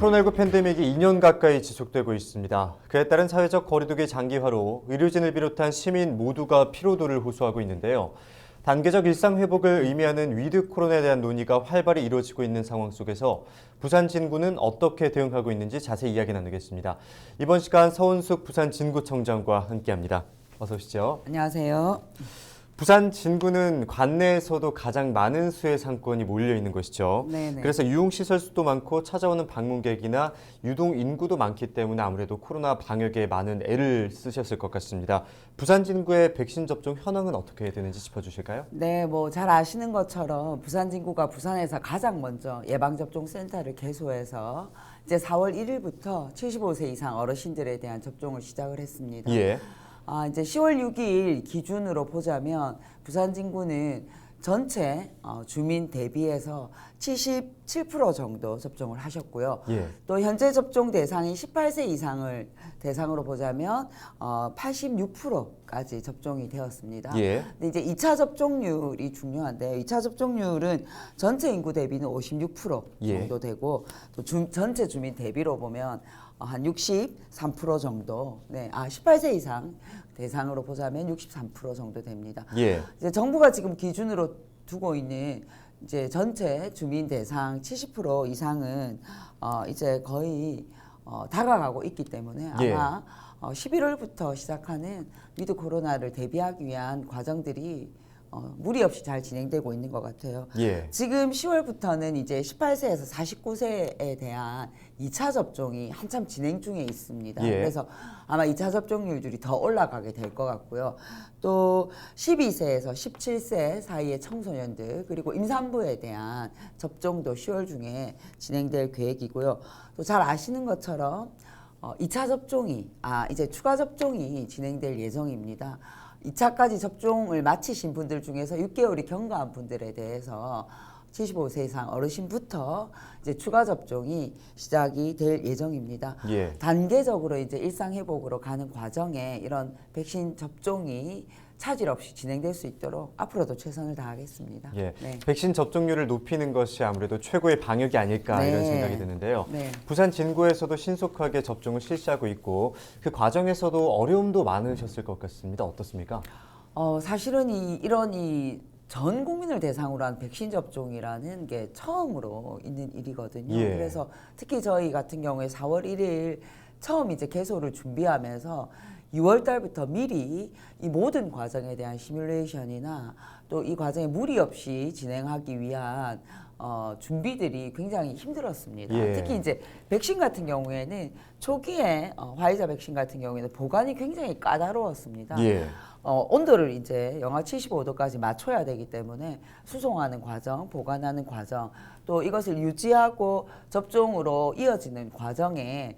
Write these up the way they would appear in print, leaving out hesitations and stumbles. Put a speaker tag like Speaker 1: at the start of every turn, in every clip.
Speaker 1: 코로나19 팬데믹이 2년 가까이 지속되고 있습니다. 그에 따른 사회적 거리두기 장기화로 의료진을 비롯한 시민 모두가 피로도를 호소하고 있는데요. 단계적 일상 회복을 의미하는 위드 코로나에 대한 논의가 활발히 이루어지고 있는 상황 속에서 부산 진구는 어떻게 대응하고 있는지 자세히 이야기 나누겠습니다. 이번 시간 서은숙 부산 진구청장과 함께합니다. 어서 오시죠.
Speaker 2: 안녕하세요.
Speaker 1: 부산 진구는 관내에서도 가장 많은 수의 상권이 몰려 있는 곳이죠.
Speaker 2: 네네.
Speaker 1: 그래서 유흥시설 수도 많고 찾아오는 방문객이나 유동 인구도 많기 때문에 아무래도 코로나 방역에 많은 애를 쓰셨을 것 같습니다. 부산 진구의 백신 접종 현황은 어떻게 되는지 짚어주실까요?
Speaker 2: 네, 뭐 잘 아시는 것처럼 부산 진구가 부산에서 가장 먼저 예방접종센터를 개소해서 이제 4월 1일부터 75세 이상 어르신들에 대한 접종을 시작을 했습니다.
Speaker 1: 예.
Speaker 2: 이제 10월 6일 기준으로 보자면 부산 진구는 전체 주민 대비해서 77% 정도 접종을 하셨고요.
Speaker 1: 예.
Speaker 2: 또 현재 접종 대상이 18세 이상을 대상으로 보자면 86%까지 접종이 되었습니다.
Speaker 1: 예.
Speaker 2: 근데 이제 2차 접종률이 중요한데요. 2차 접종률은 전체 인구 대비는 56%
Speaker 1: 예.
Speaker 2: 정도 되고 또 전체 주민 대비로 보면 한 63% 정도. 네, 18세 이상 대상으로 보자면 63% 정도 됩니다.
Speaker 1: 예.
Speaker 2: 이제 정부가 지금 기준으로 두고 있는 이제 전체 주민 대상 70% 이상은 이제 거의 다가가고 있기 때문에
Speaker 1: 예.
Speaker 2: 아마 11월부터 시작하는 위드 코로나를 대비하기 위한 과정들이 무리 없이 잘 진행되고 있는 것 같아요.
Speaker 1: 예.
Speaker 2: 지금 10월부터는 이제 18세에서 49세에 대한 2차 접종이 한참 진행 중에 있습니다.
Speaker 1: 예.
Speaker 2: 그래서 아마 2차 접종률들이 더 올라가게 될 것 같고요. 또 12세에서 17세 사이의 청소년들 그리고 임산부에 대한 접종도 10월 중에 진행될 계획이고요. 또 잘 아시는 것처럼 2차 접종이 이제 추가 접종이 진행될 예정입니다. 2차까지 접종을 마치신 분들 중에서 6개월이 경과한 분들에 대해서 75세 이상 어르신부터 이제 추가 접종이 시작이 될 예정입니다.
Speaker 1: 예.
Speaker 2: 단계적으로 이제 일상 회복으로 가는 과정에 이런 백신 접종이 차질 없이 진행될 수 있도록 앞으로도 최선을 다하겠습니다.
Speaker 1: 예.
Speaker 2: 네.
Speaker 1: 백신 접종률을 높이는 것이 아무래도 최고의 방역이 아닐까
Speaker 2: 네.
Speaker 1: 이런 생각이 드는데요.
Speaker 2: 네.
Speaker 1: 부산 진구에서도 신속하게 접종을 실시하고 있고 그 과정에서도 어려움도 많으셨을 것 같습니다. 어떻습니까?
Speaker 2: 사실은 이런 전 국민을 대상으로 한 백신 접종이라는 게 처음으로 있는 일이거든요.
Speaker 1: 예.
Speaker 2: 그래서 특히 저희 같은 경우에 4월 1일 처음 이제 개소를 준비하면서 6월 달부터 미리 이 모든 과정에 대한 시뮬레이션이나 또 이 과정에 무리 없이 진행하기 위한 준비들이 굉장히 힘들었습니다.
Speaker 1: 예.
Speaker 2: 특히 이제 백신 같은 경우에는 초기에 화이자 백신 같은 경우에는 보관이 굉장히 까다로웠습니다.
Speaker 1: 예.
Speaker 2: 온도를 이제 영하 75도까지 맞춰야 되기 때문에 수송하는 과정, 보관하는 과정, 또 이것을 유지하고 접종으로 이어지는 과정에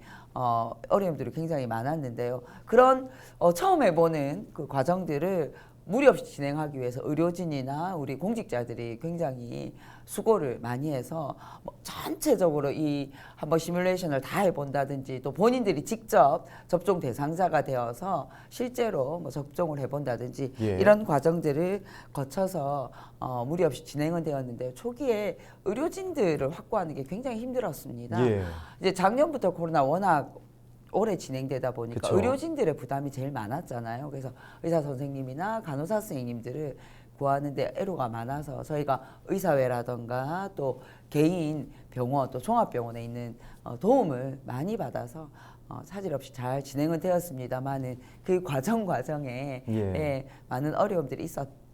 Speaker 2: 어려움들이 굉장히 많았는데요. 그런 처음 해보는 그 과정들을 무리 없이 진행하기 위해서 의료진이나 우리 공직자들이 굉장히 수고를 많이 해서 전체적으로 이 한번 시뮬레이션을 다 해본다든지 또 본인들이 직접 접종 대상자가 되어서 실제로 접종을 해본다든지
Speaker 1: 예.
Speaker 2: 이런 과정들을 거쳐서 무리 없이 진행은 되었는데 초기에 의료진들을 확보하는 게 굉장히 힘들었습니다.
Speaker 1: 예.
Speaker 2: 이제 작년부터 코로나 워낙 오래 진행되다 보니까
Speaker 1: 그쵸.
Speaker 2: 의료진들의 부담이 제일 많았잖아요. 그래서 의사 선생님이나 간호사 선생님들을 구하는데 애로가 많아서 저희가 의사회라던가 또 개인 병원 또 종합병원에 있는 도움을 많이 받아서 차질 없이 잘 진행은 되었습니다만은 그 과정에
Speaker 1: 예.
Speaker 2: 많은 어려움들이 있었던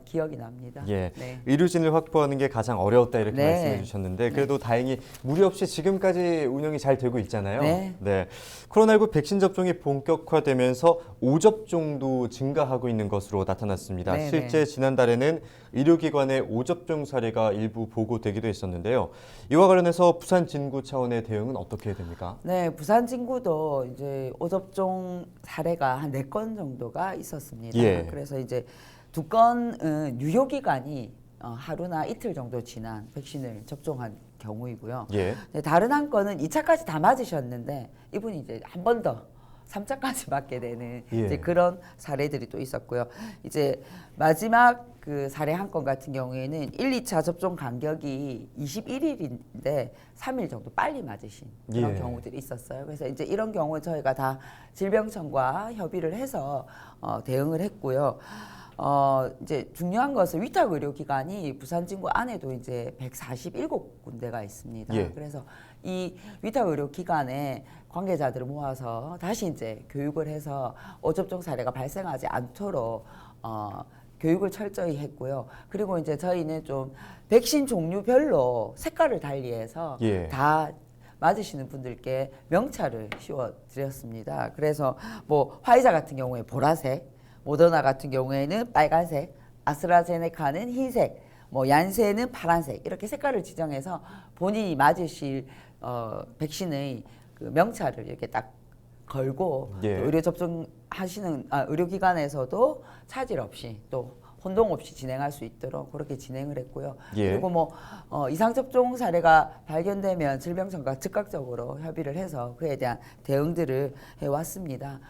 Speaker 2: 기억이 납니다.
Speaker 1: 예,
Speaker 2: 네.
Speaker 1: 의료진을 확보하는 게 가장 어려웠다 이렇게
Speaker 2: 네.
Speaker 1: 말씀해 주셨는데 그래도 다행히 무리 없이 지금까지 운영이 잘 되고 있잖아요.
Speaker 2: 네.
Speaker 1: 코로나19 백신 접종이 본격화되면서 오접종도 증가하고 있는 것으로 나타났습니다.
Speaker 2: 네,
Speaker 1: 실제 지난달에는 의료기관의 오접종 사례가 일부 보고되기도 했었는데요. 이와 관련해서 부산 진구 차원의 대응은 어떻게 됩니까?
Speaker 2: 네, 부산 진구도 이제 오접종 사례가 한 4건 정도가 있었습니다.
Speaker 1: 예.
Speaker 2: 그래서 이제 2건은 유효기간이 하루나 이틀 정도 지난 백신을 접종한 경우이고요.
Speaker 1: 예.
Speaker 2: 네, 다른 한 건은 2차까지 다 맞으셨는데 이분이 이제 한 번 더 3차까지 맞게 되는
Speaker 1: 예.
Speaker 2: 이제 그런 사례들이 또 있었고요. 이제 마지막 그 사례 한 건 같은 경우에는 1, 2차 접종 간격이 21일인데 3일 정도 빨리 맞으신 그런
Speaker 1: 예.
Speaker 2: 경우들이 있었어요. 그래서 이제 이런 경우에 저희가 다 질병청과 협의를 해서 대응을 했고요. 이제 중요한 것은 위탁 의료기관이 부산진구 안에도 이제 147군데가 있습니다.
Speaker 1: 예.
Speaker 2: 그래서 이 위탁 의료기관에 관계자들을 모아서 다시 이제 교육을 해서 오접종 사례가 발생하지 않도록 교육을 철저히 했고요. 그리고 이제 저희는 좀 백신 종류별로 색깔을 달리해서
Speaker 1: 예.
Speaker 2: 다 맞으시는 분들께 명찰을 씌워 드렸습니다. 그래서 뭐 화이자 같은 경우에 보라색, 모더나 같은 경우에는 빨간색, 아스트라제네카는 흰색, 뭐 얀센은 파란색 이렇게 색깔을 지정해서 본인이 맞으실 백신의 그 명찰을 이렇게 딱 걸고
Speaker 1: 예.
Speaker 2: 또 의료 접종하시는 의료기관에서도 차질 없이 또 혼동 없이 진행할 수 있도록 그렇게 진행을 했고요.
Speaker 1: 예.
Speaker 2: 그리고 뭐 이상 접종 사례가 발견되면 질병청과 즉각적으로 협의를 해서 그에 대한 대응들을 해왔습니다.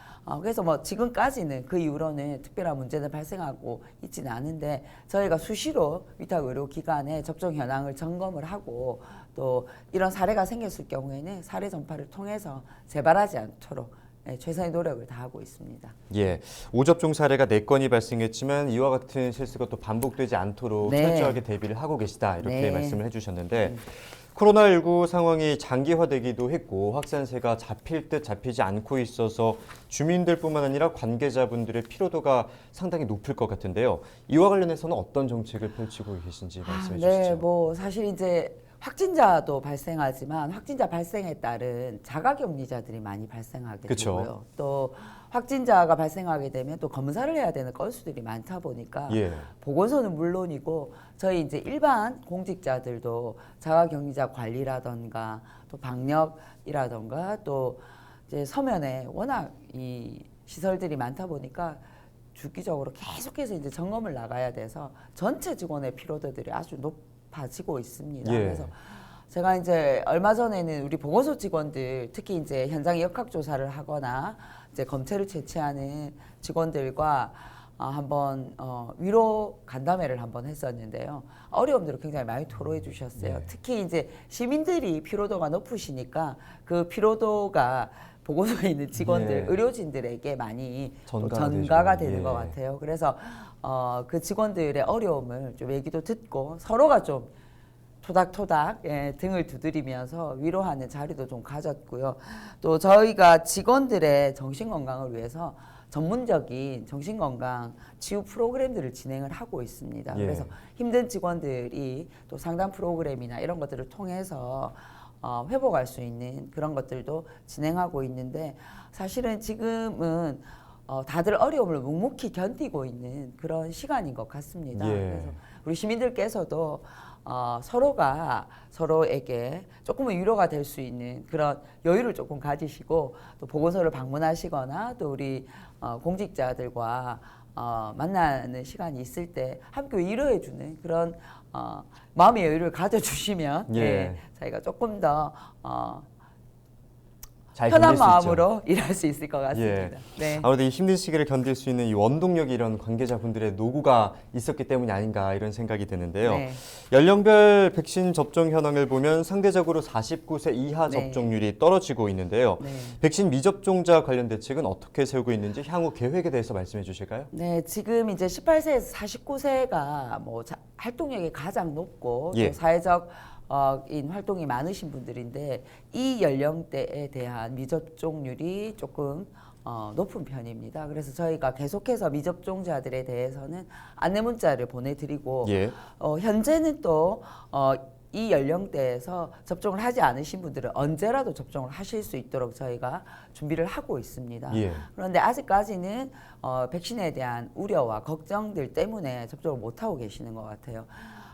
Speaker 2: 그래서 뭐 지금까지는 그 이후로는 특별한 문제는 발생하고 있지는 않은데 저희가 수시로 위탁 의료기관의 접종 현황을 점검을 하고 또 이런 사례가 생겼을 경우에는 사례 전파를 통해서 재발하지 않도록 최선의 노력을 다하고 있습니다.
Speaker 1: 예, 오접종 사례가 4건이 발생했지만 이와 같은 실수가 또 반복되지 않도록
Speaker 2: 네.
Speaker 1: 철저하게 대비를 하고 계시다 이렇게
Speaker 2: 네.
Speaker 1: 말씀을 해주셨는데 코로나19 상황이 장기화되기도 했고 확산세가 잡힐 듯 잡히지 않고 있어서 주민들뿐만 아니라 관계자분들의 피로도가 상당히 높을 것 같은데요. 이와 관련해서는 어떤 정책을 펼치고 계신지 말씀해 주시죠.
Speaker 2: 네, 뭐 사실 이제 확진자도 발생하지만 확진자 발생에 따른 자가격리자들이 많이 발생하게
Speaker 1: 그쵸.
Speaker 2: 되고요. 또 확진자가 발생하게 되면 또 검사를 해야 되는 건수들이 많다 보니까
Speaker 1: 예.
Speaker 2: 보건소는 물론이고 저희 이제 일반 공직자들도 자가격리자 관리라던가 또 방역이라던가 또 이제 서면에 워낙 이 시설들이 많다 보니까 주기적으로 계속해서 이제 점검을 나가야 돼서 전체 직원의 피로도들이 아주 높아지고 있습니다.
Speaker 1: 예.
Speaker 2: 그래서 제가 이제 얼마 전에는 우리 보건소 직원들 특히 이제 현장 역학 조사를 하거나 이제 검체를 채취하는 직원들과 한번 위로 간담회를 한번 했었는데요. 어려움들을 굉장히 많이 토로해 주셨어요.
Speaker 1: 네.
Speaker 2: 특히 이제 시민들이 피로도가 높으시니까 그 피로도가 보건소에 있는 직원들,
Speaker 1: 네.
Speaker 2: 의료진들에게 많이 또
Speaker 1: 전가가
Speaker 2: 전가가
Speaker 1: 되죠.
Speaker 2: 되는
Speaker 1: 예.
Speaker 2: 것 같아요. 그래서 그 직원들의 어려움을 좀 얘기도 듣고 서로가 좀 토닥토닥 등을 두드리면서 위로하는 자리도 좀 가졌고요. 또 저희가 직원들의 정신건강을 위해서 전문적인 정신건강 치유 프로그램들을 진행을 하고 있습니다.
Speaker 1: 예.
Speaker 2: 그래서 힘든 직원들이 또 상담 프로그램이나 이런 것들을 통해서 회복할 수 있는 그런 것들도 진행하고 있는데 사실은 지금은 다들 어려움을 묵묵히 견디고 있는 그런 시간인 것 같습니다.
Speaker 1: 예.
Speaker 2: 그래서 우리 시민들께서도 서로가 서로에게 조금은 위로가 될 수 있는 그런 여유를 조금 가지시고 또 보건소를 방문하시거나 또 우리 공직자들과 만나는 시간이 있을 때 함께 위로해주는 그런 마음의 여유를 가져주시면
Speaker 1: 예.
Speaker 2: 저희가 조금 더
Speaker 1: 잘
Speaker 2: 편한
Speaker 1: 견딜 수 있죠.
Speaker 2: 마음으로 일할 수 있을 것 같습니다.
Speaker 1: 예.
Speaker 2: 네.
Speaker 1: 아무래도 이 힘든 시기를 견딜 수 있는 이 원동력이 이런 관계자분들의 노고가 있었기 때문이 아닌가 이런 생각이 드는데요.
Speaker 2: 네.
Speaker 1: 연령별 백신 접종 현황을 보면 상대적으로 49세 이하
Speaker 2: 네.
Speaker 1: 접종률이 떨어지고 있는데요.
Speaker 2: 네.
Speaker 1: 백신 미접종자 관련 대책은 어떻게 세우고 있는지 향후 계획에 대해서 말씀해 주실까요?
Speaker 2: 네, 지금 이제 18세에서 49세가 뭐 활동력이 가장 높고
Speaker 1: 예.
Speaker 2: 또 사회적 인 활동이 많으신 분들인데 이 연령대에 대한 미접종률이 조금 높은 편입니다. 그래서 저희가 계속해서 미접종자들에 대해서는 안내 문자를 보내드리고
Speaker 1: 예.
Speaker 2: 현재는 또 이 연령대에서 접종을 하지 않으신 분들은 언제라도 접종을 하실 수 있도록 저희가 준비를 하고 있습니다.
Speaker 1: 예.
Speaker 2: 그런데 아직까지는 백신에 대한 우려와 걱정들 때문에 접종을 못하고 계시는 것 같아요.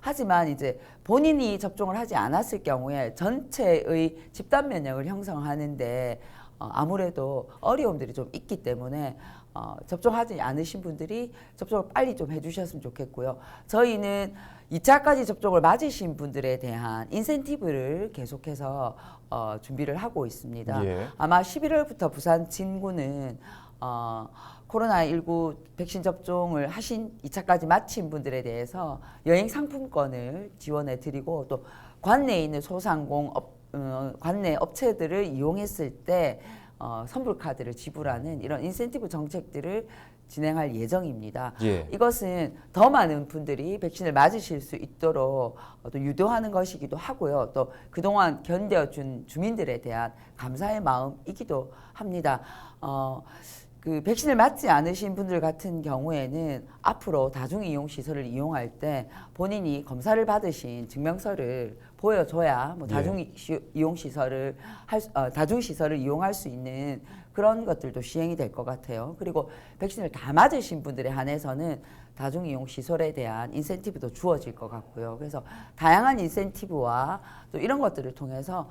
Speaker 2: 하지만 이제 본인이 접종을 하지 않았을 경우에 전체의 집단 면역을 형성하는데 아무래도 어려움들이 좀 있기 때문에 접종하지 않으신 분들이 접종을 빨리 좀 해주셨으면 좋겠고요. 저희는 2차까지 접종을 맞으신 분들에 대한 인센티브를 계속해서 준비를 하고 있습니다.
Speaker 1: 예.
Speaker 2: 아마 11월부터 부산 진구는 코로나19 백신 접종을 하신 2차까지 마친 분들에 대해서 여행 상품권을 지원해 드리고 또 관내에 있는 소상공 관내 업체들을 이용했을 때 선불 카드를 지불하는 이런 인센티브 정책들을 진행할 예정입니다.
Speaker 1: 예.
Speaker 2: 이것은 더 많은 분들이 백신을 맞으실 수 있도록 또 유도하는 것이기도 하고요. 또 그동안 견뎌준 주민들에 대한 감사의 마음이기도 합니다. 그 백신을 맞지 않으신 분들 같은 경우에는 앞으로 다중이용시설을 이용할 때 본인이 검사를 받으신 증명서를 보여줘야 뭐 다중이용시설을 다중시설을 이용할 수 있는 그런 것들도 시행이 될 것 같아요. 그리고 백신을 다 맞으신 분들에 한해서는 다중이용시설에 대한 인센티브도 주어질 것 같고요. 그래서 다양한 인센티브와 또 이런 것들을 통해서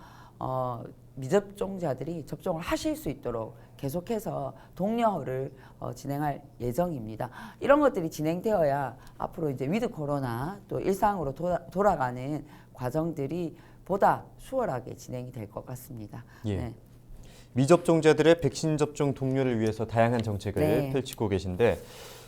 Speaker 2: 미접종자들이 접종을 하실 수 있도록 계속해서 독려를 진행할 예정입니다. 이런 것들이 진행되어야 앞으로 이제 위드 코로나 또 일상으로 돌아가는 과정들이 보다 수월하게 진행이 될 것 같습니다.
Speaker 1: 예.
Speaker 2: 네.
Speaker 1: 미접종자들의 백신 접종 독려를 위해서 다양한 정책을
Speaker 2: 네.
Speaker 1: 펼치고 계신데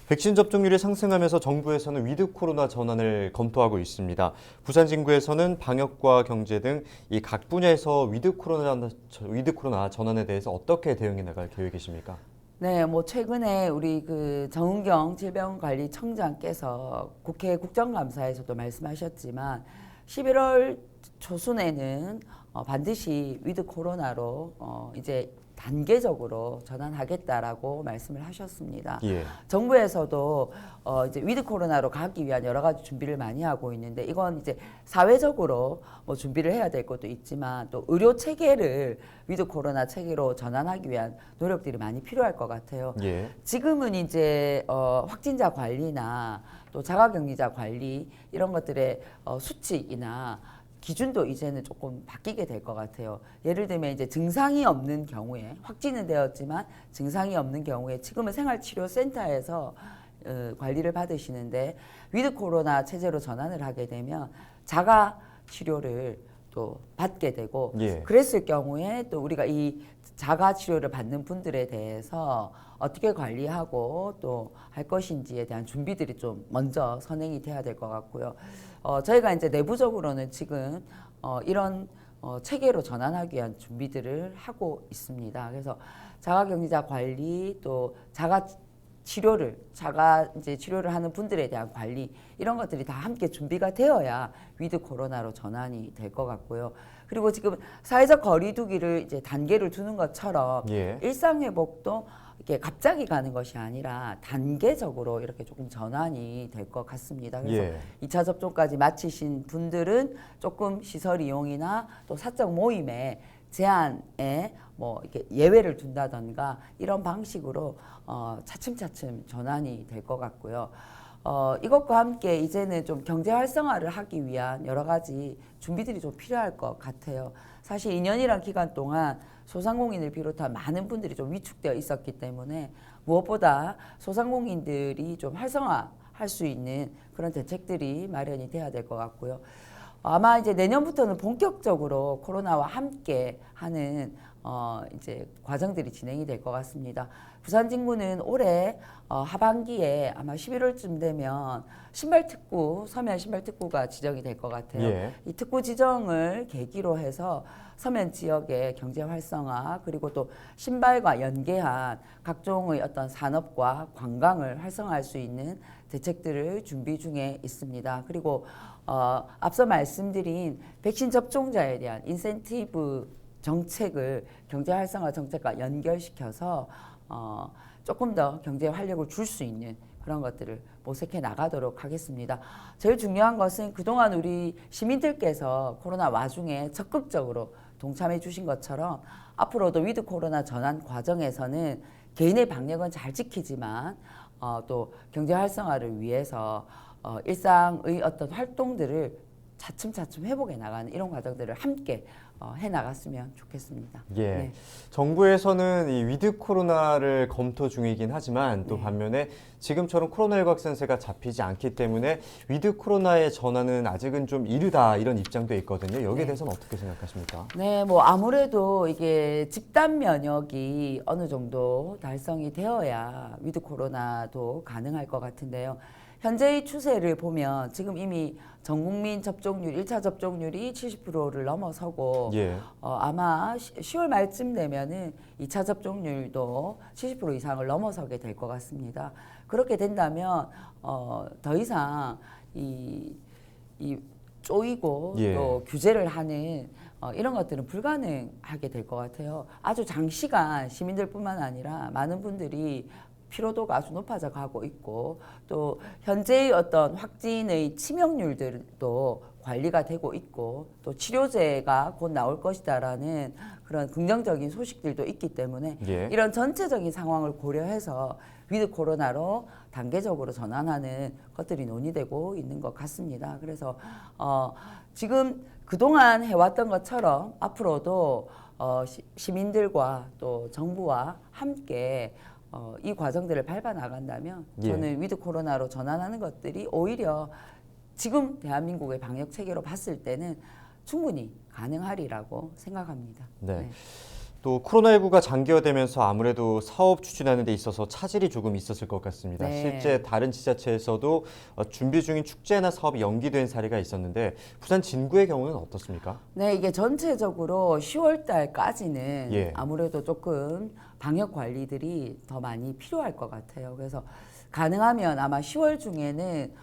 Speaker 1: 백신 접종률이 상승하면서 정부에서는 위드 코로나 전환을 검토하고 있습니다. 부산 진구에서는 방역과 경제 등 이 각 분야에서 위드 코로나 전환에 대해서 어떻게 대응해 나갈 계획이십니까?
Speaker 2: 네, 뭐 최근에 우리 그 정은경 질병관리청장께서 국회 국정감사에서도 말씀하셨지만 11월 초순에는 반드시 위드 코로나로 이제 단계적으로 전환하겠다라고 말씀을 하셨습니다.
Speaker 1: 예.
Speaker 2: 정부에서도 이제 위드 코로나로 가기 위한 여러 가지 준비를 많이 하고 있는데 이건 이제 사회적으로 뭐 준비를 해야 될 것도 있지만 또 의료 체계를 위드 코로나 체계로 전환하기 위한 노력들이 많이 필요할 것 같아요.
Speaker 1: 예.
Speaker 2: 지금은 이제 확진자 관리나 또 자가격리자 관리 이런 것들의 수칙이나 기준도 이제는 조금 바뀌게 될 것 같아요. 예를 들면 이제 증상이 없는 경우에 확진은 되었지만 증상이 없는 경우에 지금은 생활치료센터에서 관리를 받으시는데 위드 코로나 체제로 전환을 하게 되면 자가 치료를 또 받게 되고
Speaker 1: 예.
Speaker 2: 그랬을 경우에 또 우리가 이 자가 치료를 받는 분들에 대해서 어떻게 관리하고 또 할 것인지에 대한 준비들이 좀 먼저 선행이 돼야 될 것 같고요. 저희가 이제 내부적으로는 지금 이런 체계로 전환하기 위한 준비들을 하고 있습니다. 그래서 자가격리자 관리 또 자가 이제 치료를 하는 분들에 대한 관리 이런 것들이 다 함께 준비가 되어야 위드 코로나로 전환이 될 것 같고요. 그리고 지금 사회적 거리두기를 이제 단계를 두는 것처럼
Speaker 1: 예.
Speaker 2: 일상 회복도 이렇게 갑자기 가는 것이 아니라 단계적으로 이렇게 조금 전환이 될 것 같습니다. 그래서
Speaker 1: 예.
Speaker 2: 2차 접종까지 마치신 분들은 조금 시설 이용이나 또 사적 모임의 제한에 뭐 이렇게 예외를 둔다던가 이런 방식으로 차츰차츰 전환이 될 것 같고요. 이것과 함께 이제는 좀 경제 활성화를 하기 위한 여러 가지 준비들이 좀 필요할 것 같아요. 사실 2년이란 기간 동안 소상공인을 비롯한 많은 분들이 좀 위축되어 있었기 때문에 무엇보다 소상공인들이 좀 활성화할 수 있는 그런 대책들이 마련이 돼야 될 것 같고요. 아마 이제 내년부터는 본격적으로 코로나와 함께 하는 이제 과정들이 진행이 될 것 같습니다. 부산 진구는 올해 하반기에 아마 11월쯤 되면 서면 신발 특구가 지정이 될 것 같아요.
Speaker 1: 예.
Speaker 2: 이 특구 지정을 계기로 해서 서면 지역의 경제 활성화 그리고 또 신발과 연계한 각종의 어떤 산업과 관광을 활성화할 수 있는 대책들을 준비 중에 있습니다. 그리고 앞서 말씀드린 백신 접종자에 대한 인센티브 정책을 경제 활성화 정책과 연결시켜서 조금 더 경제 활력을 줄 수 있는 그런 것들을 모색해 나가도록 하겠습니다. 제일 중요한 것은 그동안 우리 시민들께서 코로나 와중에 적극적으로 동참해 주신 것처럼 앞으로도 위드 코로나 전환 과정에서는 개인의 방역은 잘 지키지만 또 경제 활성화를 위해서 일상의 어떤 활동들을 차츰차츰 회복해 나가는 이런 과정들을 함께 해 나갔으면 좋겠습니다.
Speaker 1: 예.
Speaker 2: 네.
Speaker 1: 정부에서는 이 위드 코로나를 검토 중이긴 하지만 또
Speaker 2: 네.
Speaker 1: 반면에 지금처럼 코로나19 확산세가 잡히지 않기 때문에 위드 코로나의 전환은 아직은 좀 이르다 이런 입장도 있거든요. 여기에
Speaker 2: 네.
Speaker 1: 대해서는 어떻게 생각하십니까?
Speaker 2: 네, 뭐 아무래도 이게 집단 면역이 어느 정도 달성이 되어야 위드 코로나도 가능할 것 같은데요. 현재의 추세를 보면 지금 이미 전 국민 접종률, 1차 접종률이 70%를 넘어서고
Speaker 1: 예.
Speaker 2: 아마 10월 말쯤 되면은 2차 접종률도 70% 이상을 넘어서게 될 것 같습니다. 그렇게 된다면 더 이상 이 쪼이고
Speaker 1: 예.
Speaker 2: 또 규제를 하는 이런 것들은 불가능하게 될 것 같아요. 아주 장시간 시민들뿐만 아니라 많은 분들이 피로도가 아주 높아져 가고 있고 또 현재의 어떤 확진의 치명률들도 관리가 되고 있고 또 치료제가 곧 나올 것이다라는 그런 긍정적인 소식들도 있기 때문에
Speaker 1: 예.
Speaker 2: 이런 전체적인 상황을 고려해서 위드 코로나로 단계적으로 전환하는 것들이 논의되고 있는 것 같습니다. 그래서 지금 그동안 해왔던 것처럼 앞으로도 시민들과 또 정부와 함께 이 과정들을 밟아 나간다면 저는 위드 코로나로 전환하는 것들이 오히려 지금 대한민국의 방역 체계로 봤을 때는 충분히 가능하리라고 생각합니다.
Speaker 1: 네. 또 코로나19가 장기화되면서 아무래도 사업 추진하는 데 있어서 차질이 조금 있었을 것 같습니다.
Speaker 2: 네.
Speaker 1: 실제 다른 지자체에서도 준비 중인 축제나 사업이 연기된 사례가 있었는데 부산 진구의 경우는 어떻습니까?
Speaker 2: 네, 이게 전체적으로 10월 달까지는
Speaker 1: 예.
Speaker 2: 아무래도 조금 방역 관리들이 더 많이 필요할 것 같아요. 그래서 가능하면 아마 10월 중에는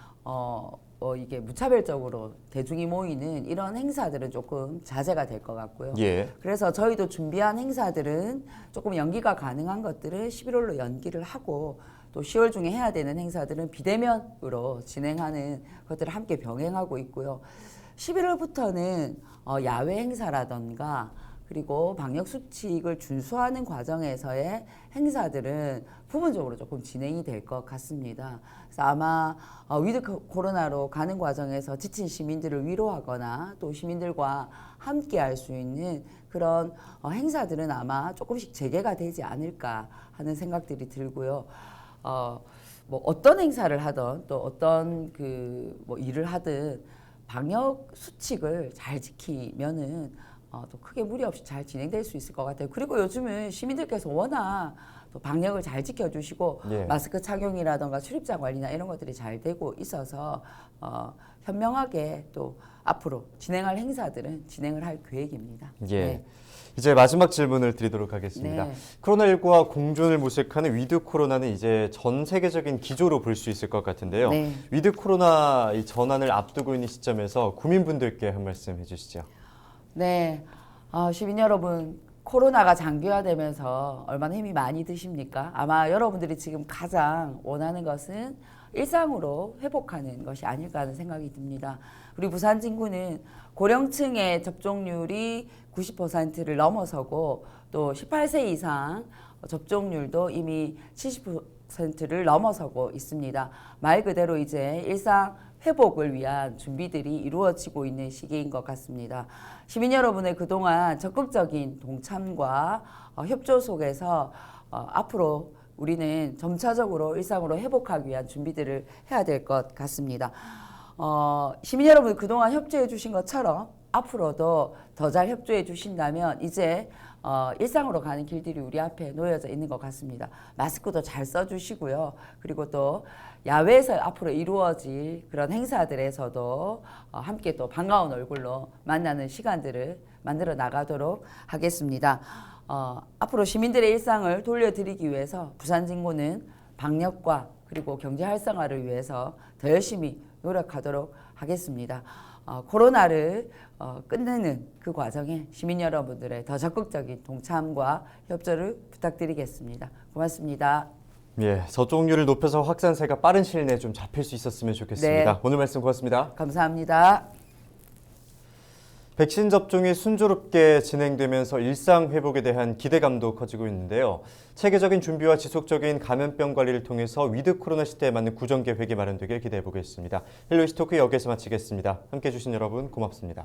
Speaker 2: 이게 무차별적으로 대중이 모이는 이런 행사들은 조금 자제가 될 것 같고요.
Speaker 1: 예.
Speaker 2: 그래서 저희도 준비한 행사들은 조금 연기가 가능한 것들을 11월로 연기를 하고 또 10월 중에 해야 되는 행사들은 비대면으로 진행하는 것들을 함께 병행하고 있고요. 11월부터는 야외 행사라던가 그리고 방역 수칙을 준수하는 과정에서의 행사들은 부분적으로 조금 진행이 될 것 같습니다. 그래서 아마 위드 코로나로 가는 과정에서 지친 시민들을 위로하거나 또 시민들과 함께 할 수 있는 그런 행사들은 아마 조금씩 재개가 되지 않을까 하는 생각들이 들고요. 뭐 어떤 행사를 하든 또 어떤 뭐 일을 하든 방역 수칙을 잘 지키면은 또 크게 무리 없이 잘 진행될 수 있을 것 같아요. 그리고 요즘은 시민들께서 워낙 또 방역을 잘 지켜주시고
Speaker 1: 예.
Speaker 2: 마스크 착용이라던가 출입자 관리나 이런 것들이 잘 되고 있어서 현명하게 또 앞으로 진행할 행사들은 진행을 할 계획입니다.
Speaker 1: 예.
Speaker 2: 네.
Speaker 1: 이제 마지막 질문을 드리도록 하겠습니다.
Speaker 2: 네.
Speaker 1: 코로나19와 공존을 모색하는 위드 코로나는 이제 전 세계적인 기조로 볼 수 있을 것 같은데요.
Speaker 2: 네.
Speaker 1: 위드 코로나 이 전환을 앞두고 있는 시점에서 국민분들께 한 말씀 해주시죠.
Speaker 2: 네, 시민 여러분, 코로나가 장기화되면서 얼마나 힘이 많이 드십니까? 아마 여러분들이 지금 가장 원하는 것은 일상으로 회복하는 것이 아닐까 하는 생각이 듭니다. 우리 부산 진구는 고령층의 접종률이 90%를 넘어서고 또 18세 이상 접종률도 이미 70%를 넘어서고 있습니다. 말 그대로 이제 일상 회복을 위한 준비들이 이루어지고 있는 시기인 것 같습니다. 시민 여러분의 그동안 적극적인 동참과 협조 속에서 앞으로 우리는 점차적으로 일상으로 회복하기 위한 준비들을 해야 될 것 같습니다. 시민 여러분 그동안 협조해 주신 것처럼 앞으로도 더 잘 협조해 주신다면 이제 일상으로 가는 길들이 우리 앞에 놓여져 있는 것 같습니다. 마스크도 잘 써주시고요. 그리고 또 야외에서 앞으로 이루어질 그런 행사들에서도 함께 또 반가운 얼굴로 만나는 시간들을 만들어 나가도록 하겠습니다. 앞으로 시민들의 일상을 돌려드리기 위해서 부산진구는 방역과 그리고 경제 활성화를 위해서 더 열심히 노력하도록 하겠습니다. 코로나를 끝내는 그 과정에 시민 여러분들의 더 적극적인 동참과 협조를 부탁드리겠습니다. 고맙습니다.
Speaker 1: 예, 접종률을 높여서 확산세가 빠른 시일 내에 좀 잡힐 수 있었으면 좋겠습니다.
Speaker 2: 네.
Speaker 1: 오늘 말씀 고맙습니다.
Speaker 2: 감사합니다.
Speaker 1: 백신 접종이 순조롭게 진행되면서 일상 회복에 대한 기대감도 커지고 있는데요. 체계적인 준비와 지속적인 감염병 관리를 통해서 위드 코로나 시대에 맞는 구정 계획이 마련되길 기대해 보겠습니다. 헬로이시 토크 여기에서 마치겠습니다. 함께해 주신 여러분 고맙습니다.